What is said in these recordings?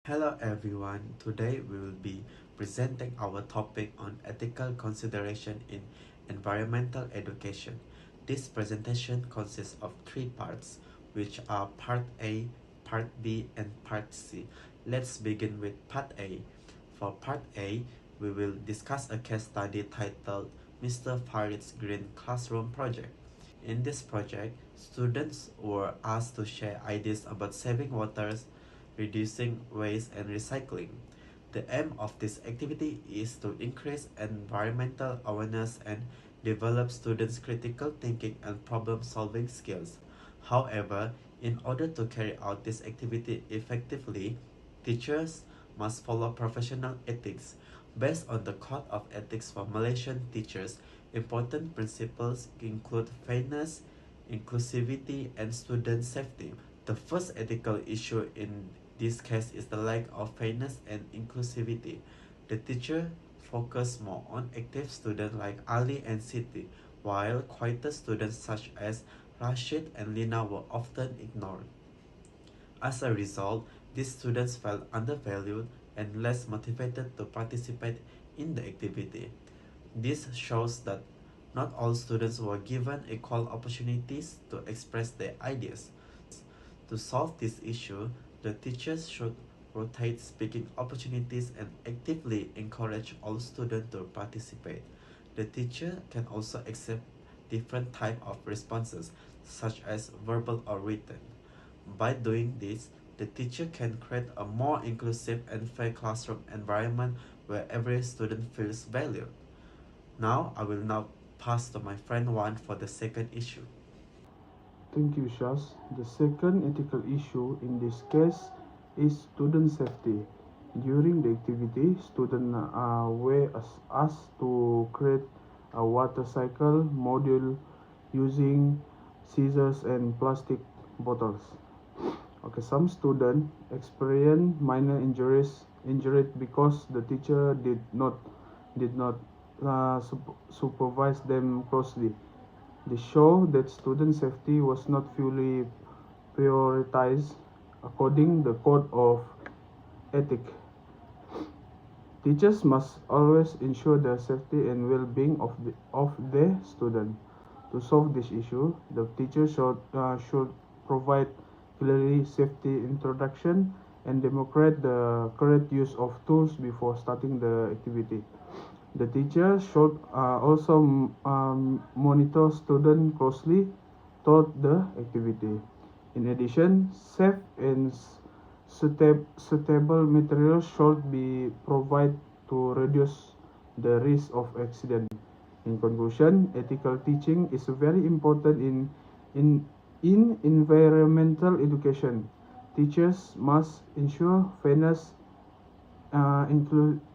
Hello everyone, today we will be presenting our topic on ethical consideration in environmental education. This presentation consists of three parts, which are Part A, Part B, and Part C. Let's begin with Part A. For Part A, we will discuss a case study titled Mr. Farid's Green Classroom Project. In this project, students were asked to share ideas about saving water, reducing waste, and recycling. The aim of this activity is to increase environmental awareness and develop students' critical thinking and problem-solving skills. However, in order to carry out this activity effectively, teachers must follow professional ethics. Based on the Code of Ethics for Malaysian teachers, important principles include fairness, inclusivity, and student safety. The first ethical issue in this case is the lack of fairness and inclusivity. The teacher focused more on active students like Ali and Siti, while quieter students such as Rashid and Lina were often ignored. As a result, these students felt undervalued and less motivated to participate in the activity. This shows that not all students were given equal opportunities to express their ideas. To solve this issue, the teachers should rotate speaking opportunities and actively encourage all students to participate. The teacher can also accept different type of responses, such as verbal or written. By doing this, the teacher can create a more inclusive and fair classroom environment where every student feels valued. Now, I will now pass to my friend Juan for the second issue. Thank you, Shaz. The second ethical issue in this case is student safety. During the activity, students were asked to create a water cycle module using scissors and plastic bottles. Okay, some students experienced minor injured because the teacher did not supervise them closely. They show that student safety was not fully prioritized according the code of ethics. Teachers must always ensure the safety and well-being of their students. To solve this issue, the teacher should provide clearly safety introduction and demonstrate the correct use of tools before starting the activity. The teacher should also monitor students closely throughout the activity. In addition, safe and suitable materials should be provided to reduce the risk of accident. In conclusion, ethical teaching is very important in, in environmental education. Teachers must ensure fairness,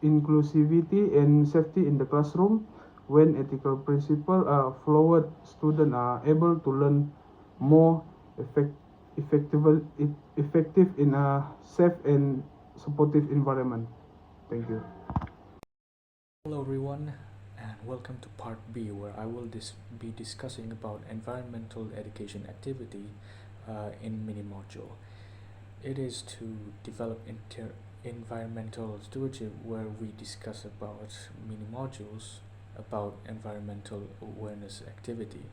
inclusivity, and safety in the classroom. When ethical principles are followed, students are able to learn more effect, effective, effective in a safe and supportive environment. Thank you. Hello everyone, and welcome to part B, where I will be discussing about environmental education activity in mini module. It is to develop environmental stewardship, where we discuss about mini modules about environmental awareness activity,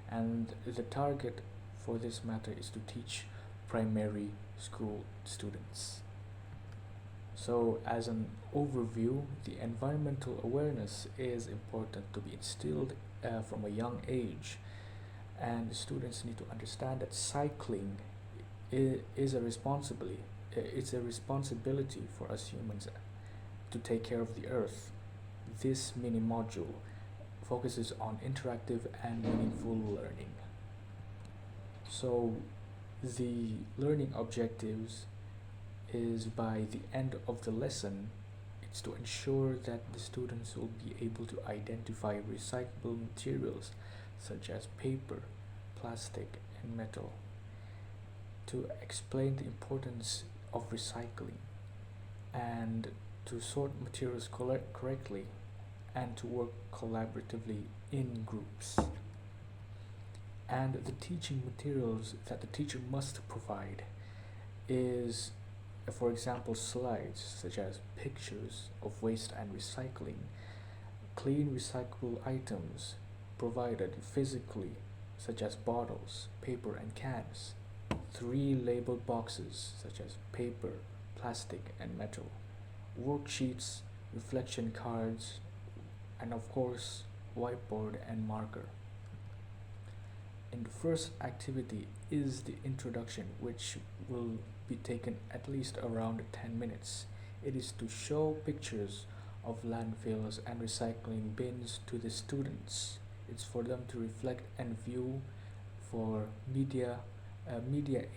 and the target for this matter is to teach primary school students. So, as an overview, the environmental awareness is important to be instilled from a young age, and students need to understand that cycling is a responsibility. It's a responsibility for us humans to take care of the earth. This mini module focuses on interactive and meaningful learning. So, the learning objectives is by the end of the lesson, it's to ensure that the students will be able to identify recyclable materials such as paper, plastic, and metal, to explain the importance of recycling, and to sort materials correctly, and to work collaboratively in groups. And the teaching materials that the teacher must provide is For example, slides such as pictures of waste and recycling, clean recyclable items provided physically such as bottles, paper and cans, three labeled boxes such as paper, plastic and metal, worksheets, reflection cards, and of course whiteboard and marker. And the first activity is the introduction, which will be taken at least around 10 minutes. It is to show pictures of landfills and recycling bins to the students. It's for them to reflect and view for media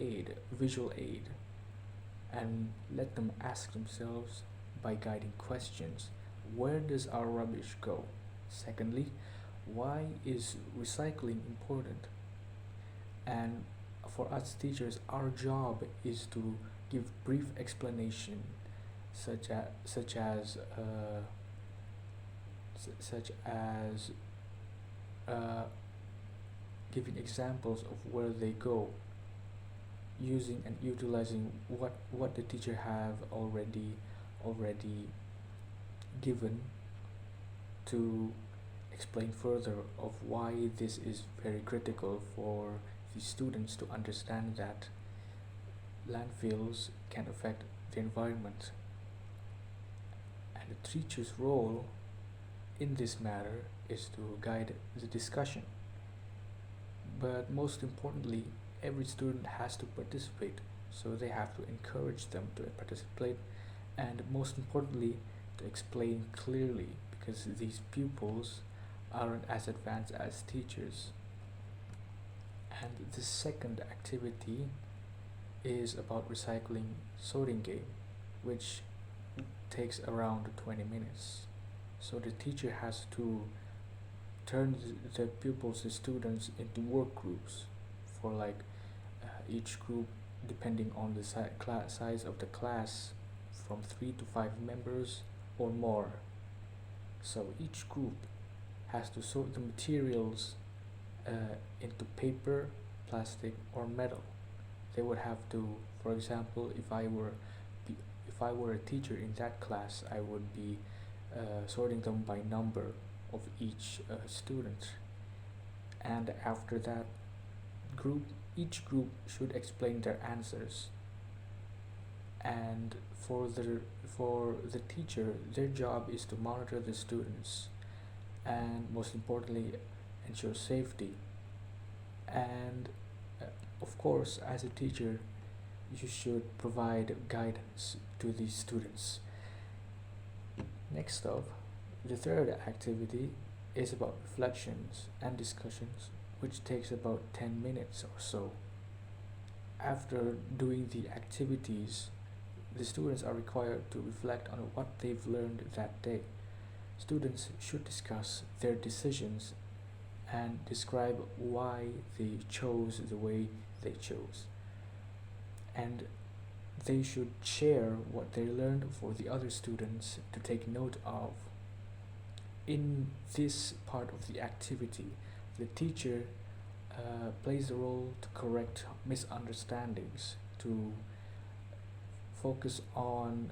aid, visual aid, and let them ask themselves by guiding questions, where does our rubbish go? Secondly, why is recycling important? And for us teachers, our job is to give brief explanation, such as uh, giving examples of where they go, using and utilizing what the teacher have already given, to explain further of why this is very critical for the students to understand that landfills can affect the environment. And the teacher's role in this matter is to guide the discussion. But most importantly, every student has to participate, so they have to encourage them to participate, and most importantly, to explain clearly, because these pupils aren't as advanced as teachers. And the second activity is about recycling sorting game, which takes around 20 minutes. So the teacher has to turn the pupils, the students, into work groups for each group, depending on the size of the class, from 3 to 5 members or more. So each group has to sort the materials into paper, plastic, or metal. They would have to, for example, if I were a teacher in that class, I would be sorting them by number of each student. And after that group, each group should explain their answers. And for the teacher, their job is to monitor the students, and most importantly, ensure safety. And of course, as a teacher, you should provide guidance to these students. Next up, the third activity is about reflections and discussions, which takes about 10 minutes or so. After doing the activities, the students are required to reflect on what they've learned that day. Students should discuss their decisions and describe why they chose the way they chose. And they should share what they learned for the other students to take note of. In this part of the activity, the teacher plays the role to correct misunderstandings, to focus on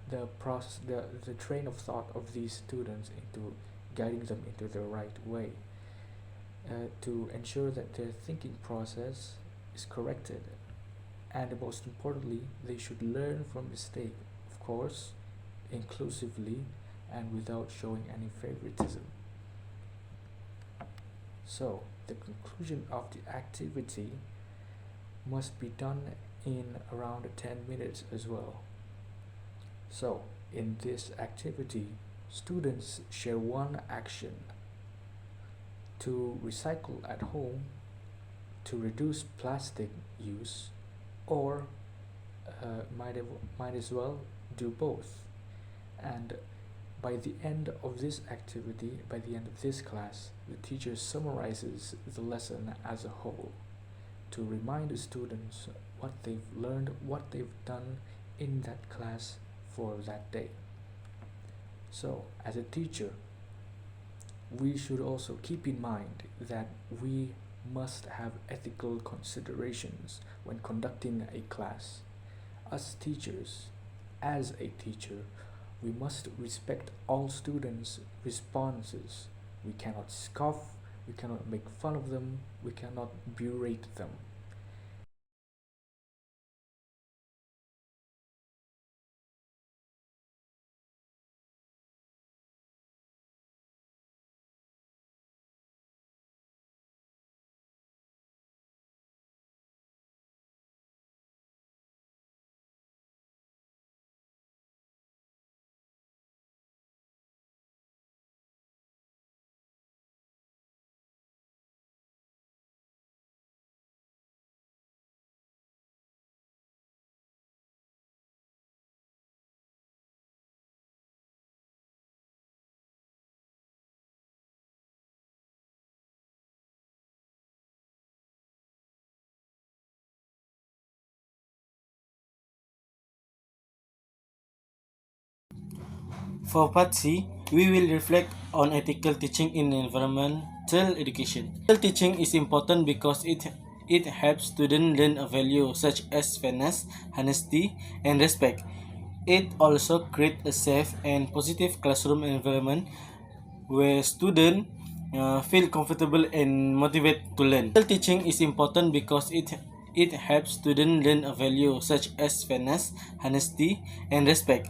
the train of thought of these students, into guiding them into the right way, to ensure that their thinking process is corrected. And most importantly, they should learn from mistake, of course, inclusively and without showing any favoritism. So, the conclusion of the activity must be done in around 10 minutes as well. So, in this activity, students share one action: to recycle at home, to reduce plastic use, or might as well do both. And by the end of this activity, by the end of this class, the teacher summarizes the lesson as a whole, to remind the students what they've learned, what they've done in that class for that day. So, as a teacher, we should also keep in mind that we must have ethical considerations when conducting a class. As teachers, as a teacher, we must respect all students' responses. We cannot scoff, we cannot make fun of them, we cannot berate them. For Part C, we will reflect on ethical teaching in environmental education. Ethical teaching is important because it helps students learn a value such as fairness, honesty, and respect. It also creates a safe and positive classroom environment where students feel comfortable and motivated to learn. Ethical teaching is important because it helps students learn a value such as fairness, honesty, and respect.